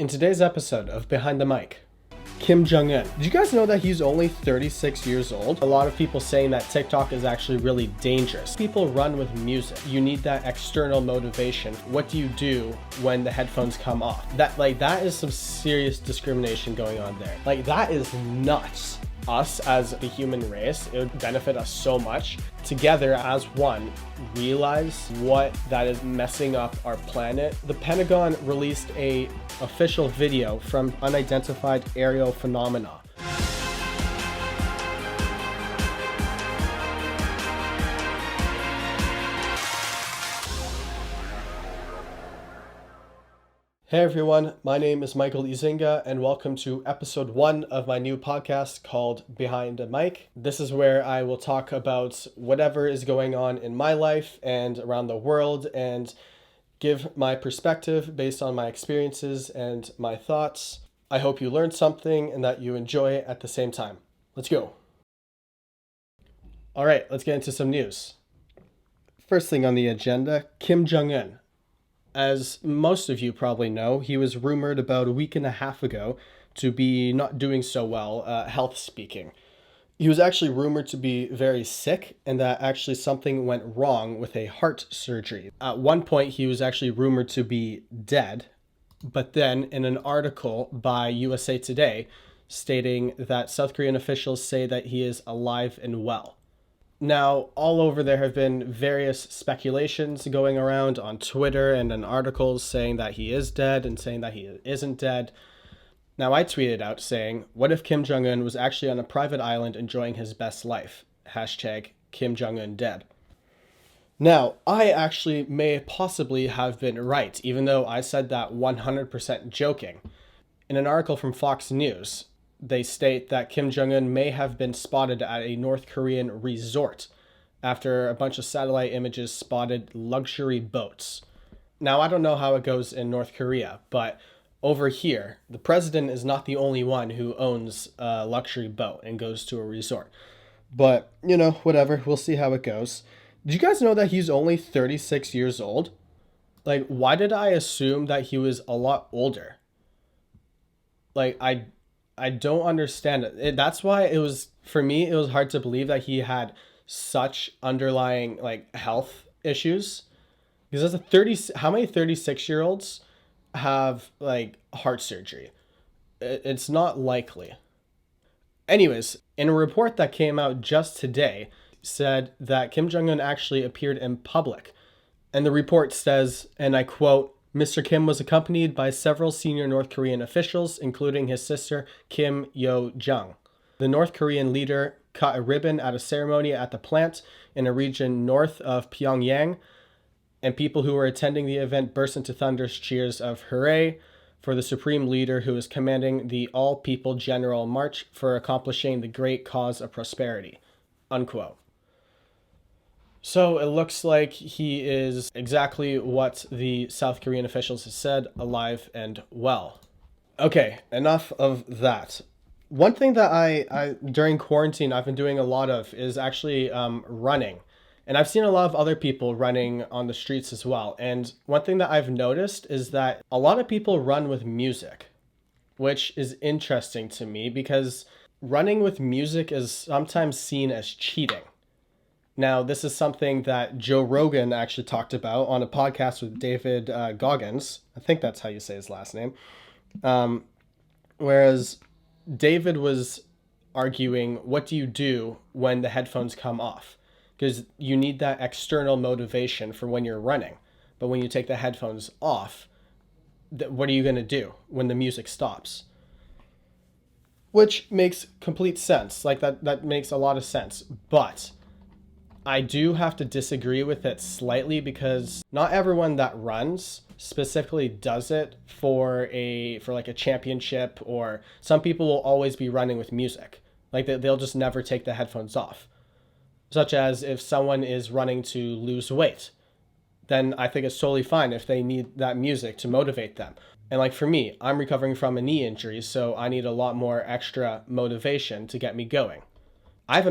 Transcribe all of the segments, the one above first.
In today's episode of Behind the Mic, Kim Jong Un. Did you guys know that he's only 36 years old? A lot of people saying that TikTok is actually really dangerous. People run with music. You need that external motivation. What do you do when the headphones come off? That is some serious discrimination going on there. That is nuts. Us as the human race, it would benefit us so much. Together as one, realize what that is messing up our planet. The Pentagon released a official video from unidentified aerial phenomena. Hey everyone, my name is Michael Ezinga and welcome to episode 1 of my new podcast called Behind the Mic. This is where I will talk about whatever is going on in my life and around the world and give my perspective based on my experiences and my thoughts. I hope you learned something and that you enjoy it at the same time. Let's go. All right, let's get into some news. First thing on the agenda, Kim Jong Un. As most of you probably know, he was rumored about a week and a half ago to be not doing so well, health speaking. He was actually rumored to be very sick and that actually something went wrong with a heart surgery. At one point, he was actually rumored to be dead, but then in an article by USA Today stating that South Korean officials say that he is alive and well. Now, all over there have been various speculations going around on Twitter and in articles saying that he is dead and saying that he isn't dead. Now, I tweeted out saying, what if Kim Jong Un was actually on a private island enjoying his best life? Hashtag Kim Jong Un dead. Now, I actually may possibly have been right, even though I said that 100% joking. In an article from Fox News, they state that Kim Jong Un may have been spotted at a North Korean resort after a bunch of satellite images spotted luxury boats. Now, I don't know how it goes in North Korea, but over here, the president is not the only one who owns a luxury boat and goes to a resort. But, whatever, we'll see how it goes. Did you guys know that he's only 36 years old? Why did I assume that he was a lot older? I don't understand it. That's why for me, it was hard to believe that he had such underlying health issues. Because how many 36-year-olds have heart surgery? It's not likely. Anyways, in a report that came out just today, said that Kim Jong Un actually appeared in public. And the report says, and I quote, Mr. Kim was accompanied by several senior North Korean officials, including his sister, Kim Yo-jong. The North Korean leader cut a ribbon at a ceremony at the plant in a region north of Pyongyang, and people who were attending the event burst into thunderous cheers of hooray for the supreme leader who is commanding the all-people general march for accomplishing the great cause of prosperity, unquote. So it looks like he is exactly what the South Korean officials have said, alive and well. Okay, enough of that. One thing that I during quarantine I've been doing a lot of is actually running. And I've seen a lot of other people running on the streets as well. And one thing that I've noticed is that a lot of people run with music, which is interesting to me because running with music is sometimes seen as cheating. Now, this is something that Joe Rogan actually talked about on a podcast with David Goggins. I think that's how you say his last name. Whereas David was arguing, what do you do when the headphones come off? Because you need that external motivation for when you're running. But when you take the headphones off, what are you going to do when the music stops? Which makes complete sense. That makes a lot of sense. But I do have to disagree with it slightly because not everyone that runs specifically does it for a championship, or some people will always be running with music. They'll just never take the headphones off. Such as if someone is running to lose weight, then I think it's totally fine if they need that music to motivate them. And for me, I'm recovering from a knee injury, so I need a lot more extra motivation to get me going.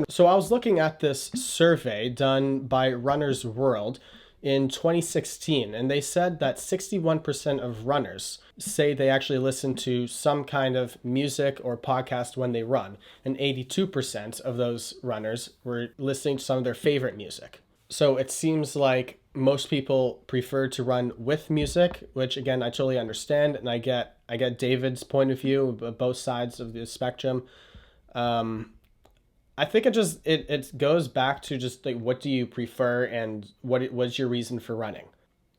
So I was looking at this survey done by Runner's World in 2016, and they said that 61% of runners say they actually listen to some kind of music or podcast when they run, and 82% of those runners were listening to some of their favorite music. So it seems like most people prefer to run with music, which again I totally understand, and I get David's point of view, both sides of the spectrum. Um, I think it goes back to just like what do you prefer and what's your reason for running.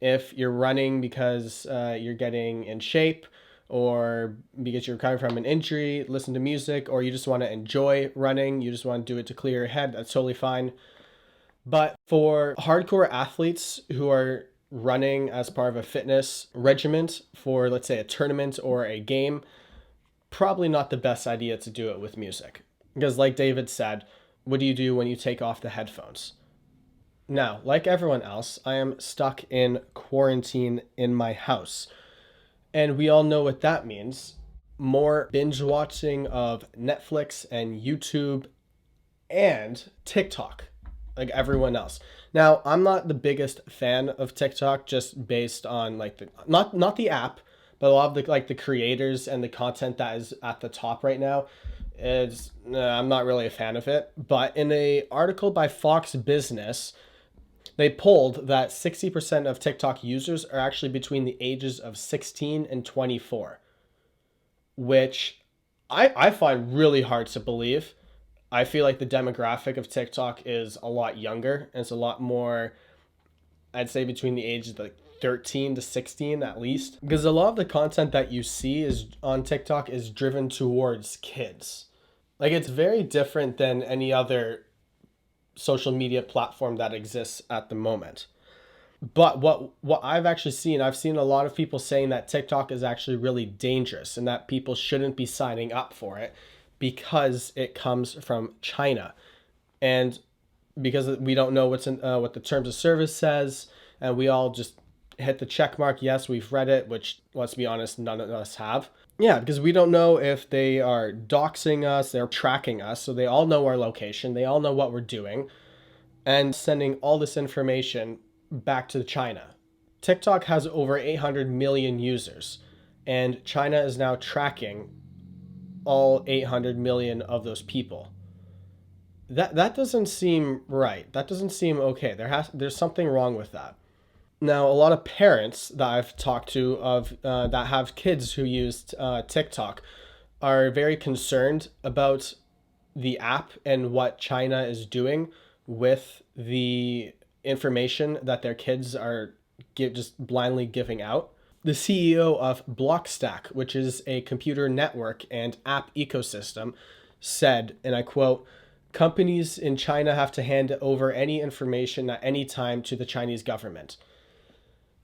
If you're running because you're getting in shape, or because you're recovering from an injury, listen to music, or you just want to enjoy running, you just want to do it to clear your head, that's totally fine. But for hardcore athletes who are running as part of a fitness regiment for, let's say, a tournament or a game, probably not the best idea to do it with music. Because, like David said, what do you do when you take off the headphones? Now, like everyone else, I am stuck in quarantine in my house. And we all know what that means. More binge watching of Netflix and YouTube and TikTok, like everyone else. Now, I'm not the biggest fan of TikTok just based on like the not the app, but a lot of the creators and the content that is at the top right now is I'm not really a fan of it. But in a article by Fox Business, they polled that 60% of TikTok users are actually between the ages of 16 and 24, which I find really hard to believe. I feel like the demographic of TikTok is a lot younger, and it's a lot more, I'd say, between the ages of like 13 to 16 at least. Because a lot of the content that you see is on TikTok is driven towards kids. Like it's very different than any other social media platform that exists at the moment. But what I've seen a lot of people saying that TikTok is actually really dangerous and that people shouldn't be signing up for it because it comes from China, and because we don't know what the terms of service says, and we all just hit the check mark. Yes, we've read it, which let's be honest, none of us have. Yeah, because we don't know if they are doxing us, they're tracking us, so they all know our location, they all know what we're doing, and sending all this information back to China. TikTok has over 800 million users, and China is now tracking all 800 million of those people. That doesn't seem right. That doesn't seem okay. There's something wrong with that. Now, a lot of parents that I've talked to of that have kids who use TikTok are very concerned about the app and what China is doing with the information that their kids are just blindly giving out. The CEO of Blockstack, which is a computer network and app ecosystem, said, and I quote, "Companies in China have to hand over any information at any time to the Chinese government."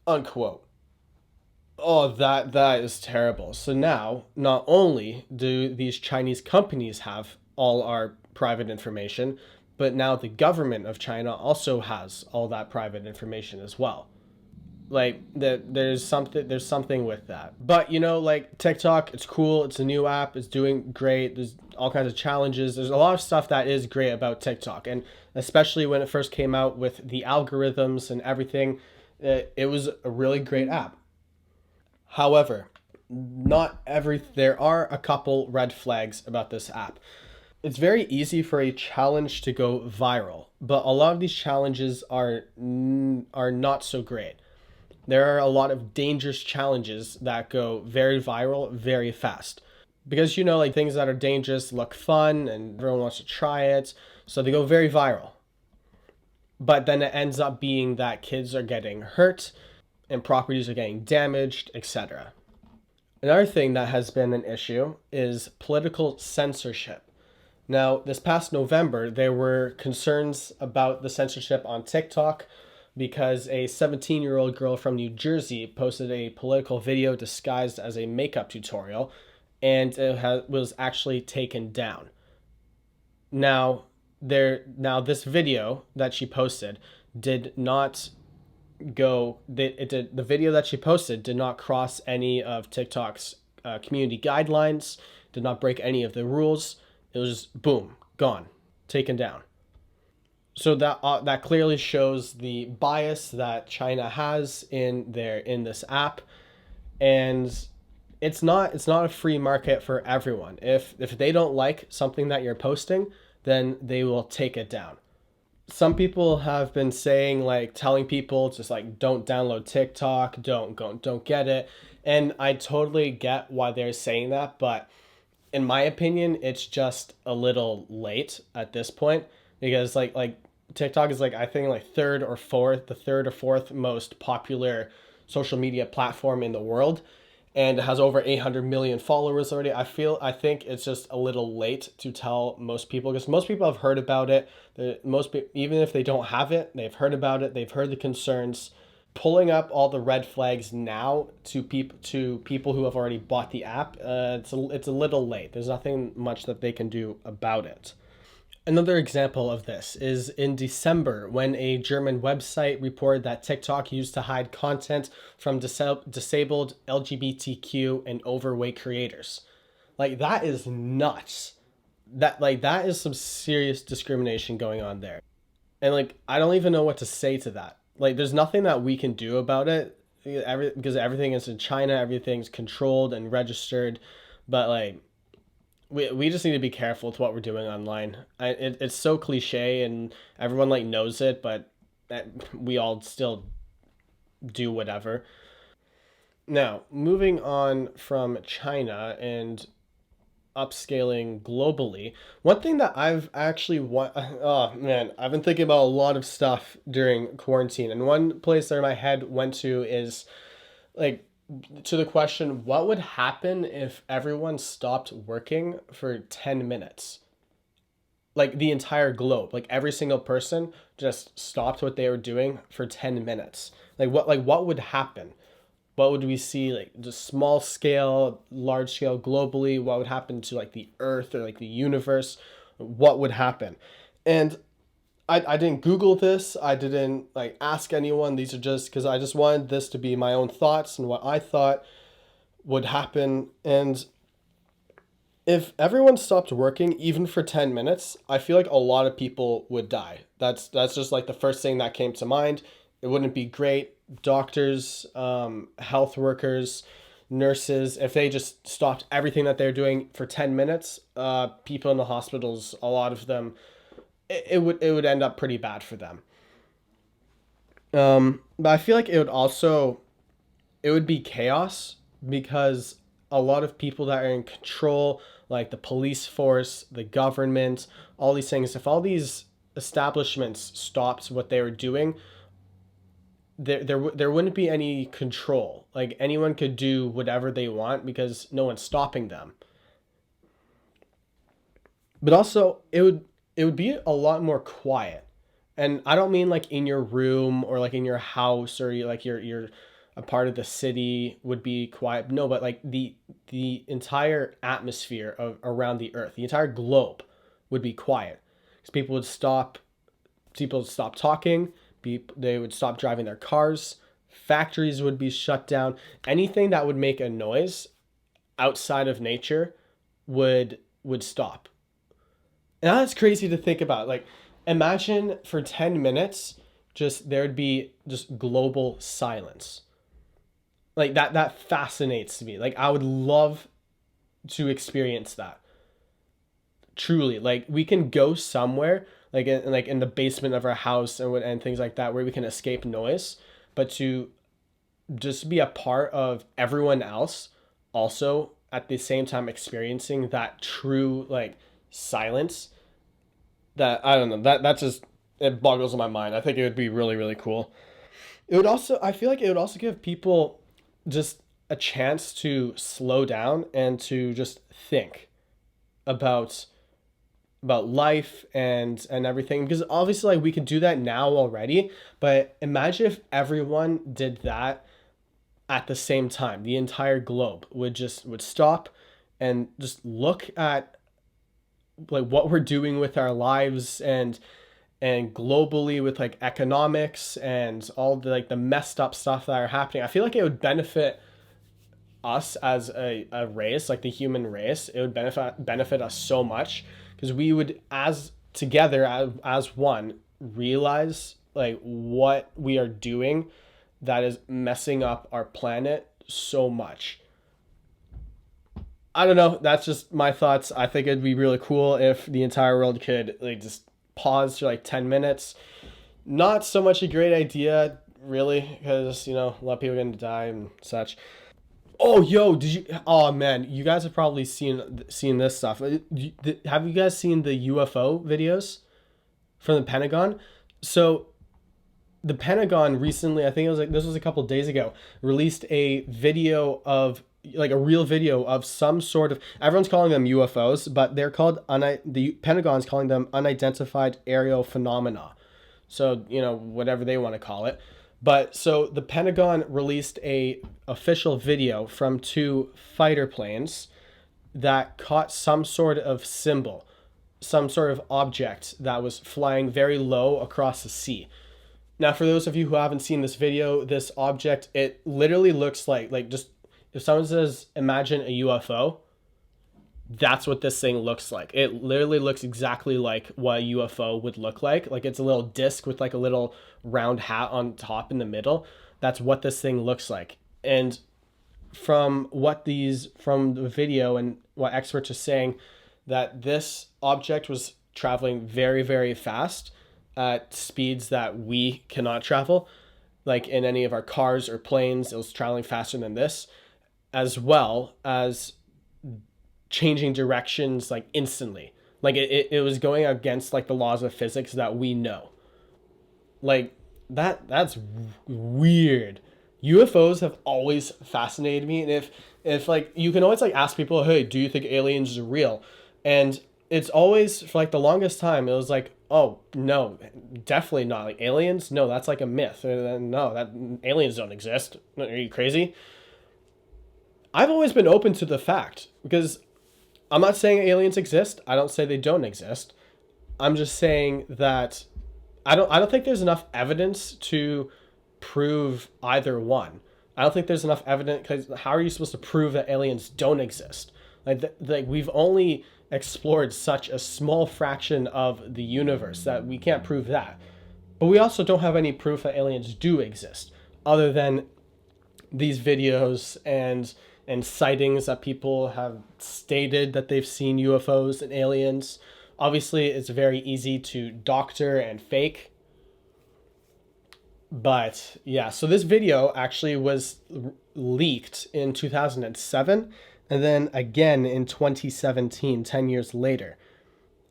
Unquote. Oh, that is terrible. So now, not only do these Chinese companies have all our private information, but now the government of China also has all that private information as well. Like there's something with that. But like TikTok, it's cool, it's a new app, it's doing great. There's all kinds of challenges. There's a lot of stuff that is great about TikTok, and especially when it first came out with the algorithms and everything, it was a really great app. However, not every there are a couple red flags about this app. It's very easy for a challenge to go viral, but a lot of these challenges are not so great. There are a lot of dangerous challenges that go very viral very fast. Because like things that are dangerous look fun and everyone wants to try it, so they go very viral. But then it ends up being that kids are getting hurt and properties are getting damaged, etc. Another thing that has been an issue is political censorship. Now, this past November, there were concerns about the censorship on TikTok because a 17-year-old girl from New Jersey posted a political video disguised as a makeup tutorial, and was actually taken down. Now this video that she posted did not the video that she posted did not cross any of TikTok's community guidelines, did not break any of the rules. It was just boom, gone, taken down. So that clearly shows the bias that China has in this app, and it's not a free market for everyone. If they don't like something that you're posting, then they will take it down. Some people have been saying, like, telling people just like don't download TikTok, don't get it. And I totally get why they're saying that, but in my opinion, it's just a little late at this point, because like TikTok is, like, I think, like the third or fourth most popular social media platform in the world, and it has over 800 million followers already. I think it's just a little late to tell most people, because most people have heard about it. Even if they don't have it, they've heard about it. They've heard the concerns. Pulling up all the red flags now to people who have already bought the app, it's a little late. There's nothing much that they can do about it. Another example of this is in December, when a German website reported that TikTok used to hide content from disabled LGBTQ and overweight creators. Like, that is nuts. That is some serious discrimination going on there. And, like, I don't even know what to say to that. Like, there's nothing that we can do about it, because everything is in China, everything's controlled and registered. But, like, we just need to be careful with what we're doing online. It's so cliche and everyone, like, knows it, but we all still do whatever. Now, moving on from China and upscaling globally, one thing that I've actually oh man, I've been thinking about a lot of stuff during quarantine, and one place that my head went to is, like, to the question, what would happen if everyone stopped working for 10 minutes? Like, the entire globe, like every single person just stopped what they were doing for 10 minutes. Like what would happen? What would we see, like, just small scale, large scale, globally? What would happen to, like, the earth or, like, the universe? What would happen? And I didn't Google this. I didn't, like, ask anyone. These are just because I just wanted this to be my own thoughts and what I thought would happen. And if everyone stopped working even for 10 minutes, I feel like a lot of people would die. That's just, like, the first thing that came to mind. It wouldn't be great. Doctors, health workers, nurses, if they just stopped everything that they're doing for 10 minutes, people in the hospitals, a lot of them, it would end up pretty bad for them. But I feel like it would be chaos, because a lot of people that are in control, like the police force, the government, all these things, if all these establishments stopped what they were doing, there wouldn't be any control. Like, anyone could do whatever they want because no one's stopping them. But also, it would be a lot more quiet. And I don't mean, like, in your room or, like, in your house, or like you're a part of the city would be quiet. No, but, like, the entire atmosphere of around the earth, the entire globe would be quiet, because people would stop talking, they would stop driving their cars, factories would be shut down. Anything that would make a noise outside of nature would stop. And that's crazy to think about. Like, imagine for 10 minutes, just there'd be just global silence. Like, that fascinates me. Like, I would love to experience that. Truly, like, we can go somewhere, like in the basement of our house, and things like that, where we can escape noise, but to just be a part of everyone else also at the same time experiencing that true, like, silence, that, I don't know, that just, it boggles my mind. I think it would be really, really cool. I feel like it would also give people just a chance to slow down and to just think about life and everything, because obviously, like, we could do that now already, but imagine if everyone did that at the same time. The entire globe would stop and just look at, like, what we're doing with our lives, and globally with, like, economics and all the, like, the messed up stuff that are happening. I feel like it would benefit us as a race, like the human race. It would benefit us so much, because we would, as together, as one, realize like what we are doing that is messing up our planet so much. I don't know. That's just my thoughts. I think it'd be really cool if the entire world could like just pause for like 10 minutes. Not so much a great idea, really, because, a lot of people are going to die and such. Oh, yo, did you? Oh man, you guys have probably seen this stuff. Have you guys seen the UFO videos from the Pentagon? So the Pentagon recently, I think it was like this was a couple of days ago, released a video of like a real video of some sort of, everyone's calling them UFOs, but they're called the Pentagon's calling them unidentified aerial phenomena. So, whatever they want to call it. But so the Pentagon released a official video from two fighter planes that caught some sort of symbol, some sort of object that was flying very low across the sea. Now, for those of you who haven't seen this video, this object, it literally looks like just if someone says imagine a UFO, that's what this thing looks like. It literally looks exactly like what a UFO would look like. Like it's a little disc with like a little round hat on top in the middle. That's what this thing looks like. And from the video and what experts are saying, that this object was traveling very, very fast at speeds that we cannot travel. Like in any of our cars or planes, it was traveling faster than this, as well as changing directions like instantly. Like it was going against like the laws of physics that we know. Like that's weird. UFOs have always fascinated me, and if like you can always like ask people, hey, do you think aliens are real? And it's always for like the longest time it was like, oh no, definitely not. Like aliens, no, that's like a myth. No, that aliens don't exist. Are you crazy? I've always been open to the fact, because I'm not saying aliens exist. I don't say they don't exist. I'm just saying that I don't think there's enough evidence to prove either one. I don't think there's enough evidence, because how are you supposed to prove that aliens don't exist? Like we've only explored such a small fraction of the universe that we can't prove that. But we also don't have any proof that aliens do exist, other than these videos and sightings that people have stated that they've seen UFOs and aliens. Obviously, it's very easy to doctor and fake. But yeah, so this video actually was leaked in 2007 and then again in 2017, 10 years later.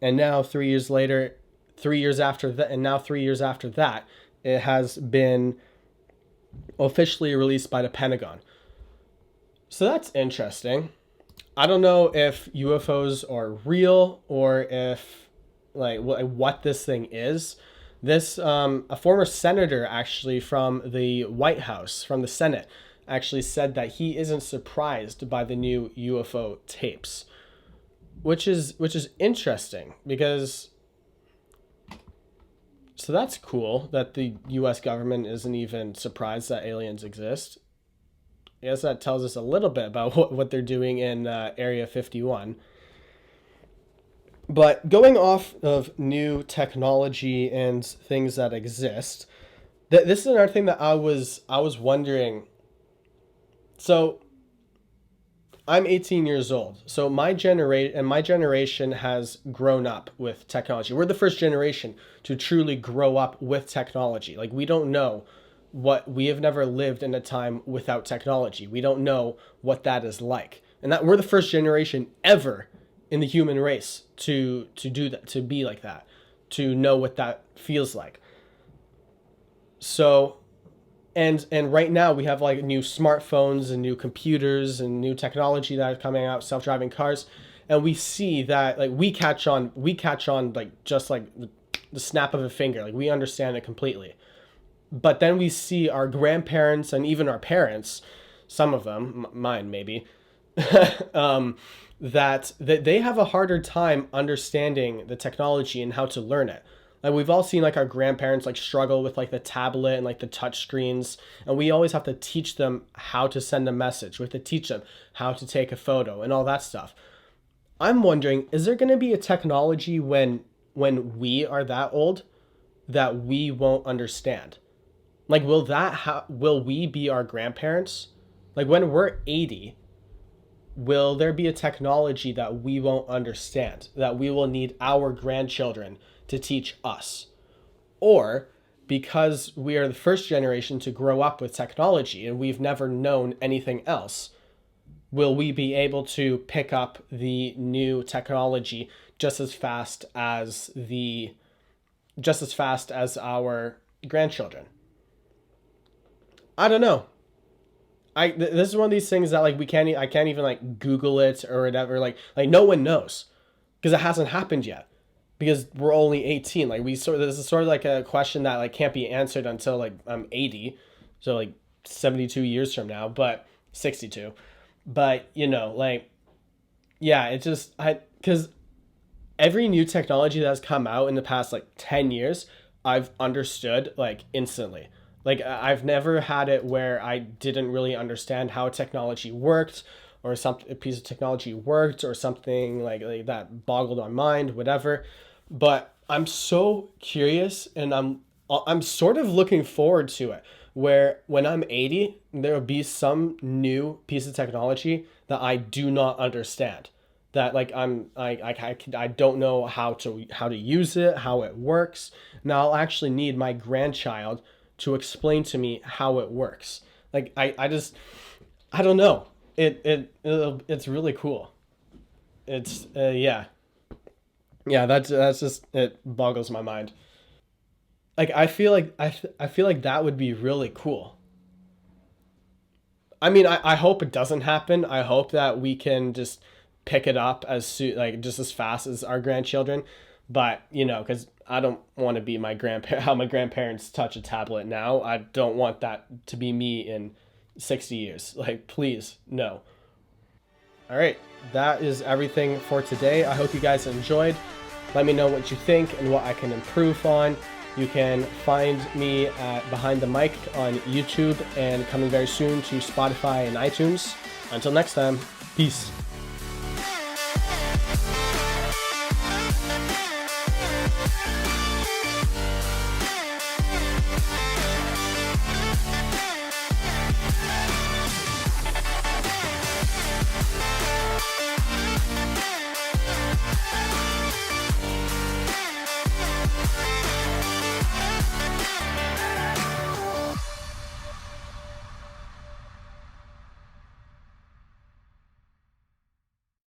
And now 3 years later, 3 years after that, and now 3 years after that, it has been officially released by the Pentagon. So that's interesting. I don't know if UFOs are real or if like what this thing is. This a former senator actually from the White House, from the Senate, actually said that he isn't surprised by the new UFO tapes, which is interesting, because so that's cool that the US government isn't even surprised that aliens exist. I guess that tells us a little bit about what they're doing in Area 51. But going off of new technology and things that exist, this is another thing that I was wondering. So I'm 18 years old. So my generation has grown up with technology. We're the first generation to truly grow up with technology. Like we don't know we have never lived in a time without technology. We don't know what that is like. And that we're the first generation ever in the human race to do that, to be like that, to know what that feels like. So and right now we have like new smartphones and new computers and new technology that are coming out, self-driving cars, and we see that like we catch on like just like the snap of a finger. Like we understand it completely. But then we see our grandparents and even our parents, some of them, mine maybe, that they have a harder time understanding the technology and how to learn it. Like we've all seen like our grandparents like struggle with like the tablet and like the touch screens, and we always have to teach them how to send a message. We have to teach them how to take a photo and all that stuff. I'm wondering, is there going to be a technology when we are that old that we won't understand? Like, will we be our grandparents? Like, when we're 80, will there be a technology that we won't understand, that we will need our grandchildren to teach us? Or because we are the first generation to grow up with technology and we've never known anything else, will we be able to pick up the new technology just as fast as our grandchildren? I don't know. This is one of these things that like I can't even like Google it or whatever. Like no one knows because it hasn't happened yet. Because we're only 18. Like this is sort of like a question that like can't be answered until like I'm 80. So like 72 years from now, but 62. But like yeah, it just I because every new technology that's come out in the past like 10 years, I've understood like instantly. Like I've never had it where I didn't really understand how technology worked or a piece of technology worked or something like that boggled my mind, whatever. But I'm so curious and I'm sort of looking forward to it where when I'm 80, there will be some new piece of technology that I do not understand that like I don't know how to use it, how it works. Now I'll actually need my grandchild to explain to me how it works. Like I just I don't know. It's really cool. It's yeah. Yeah, that's just it boggles my mind. Like I feel like that would be really cool. I mean, I hope it doesn't happen. I hope that we can just pick it up as soon, like just as fast as our grandchildren. But because I don't want to be how my grandparents touch a tablet now. I don't want that to be me in 60 years. Like, please, no. All right, that is everything for today. I hope you guys enjoyed. Let me know what you think and what I can improve on. You can find me at Behind the Mic on YouTube and coming very soon to Spotify and iTunes. Until next time, peace.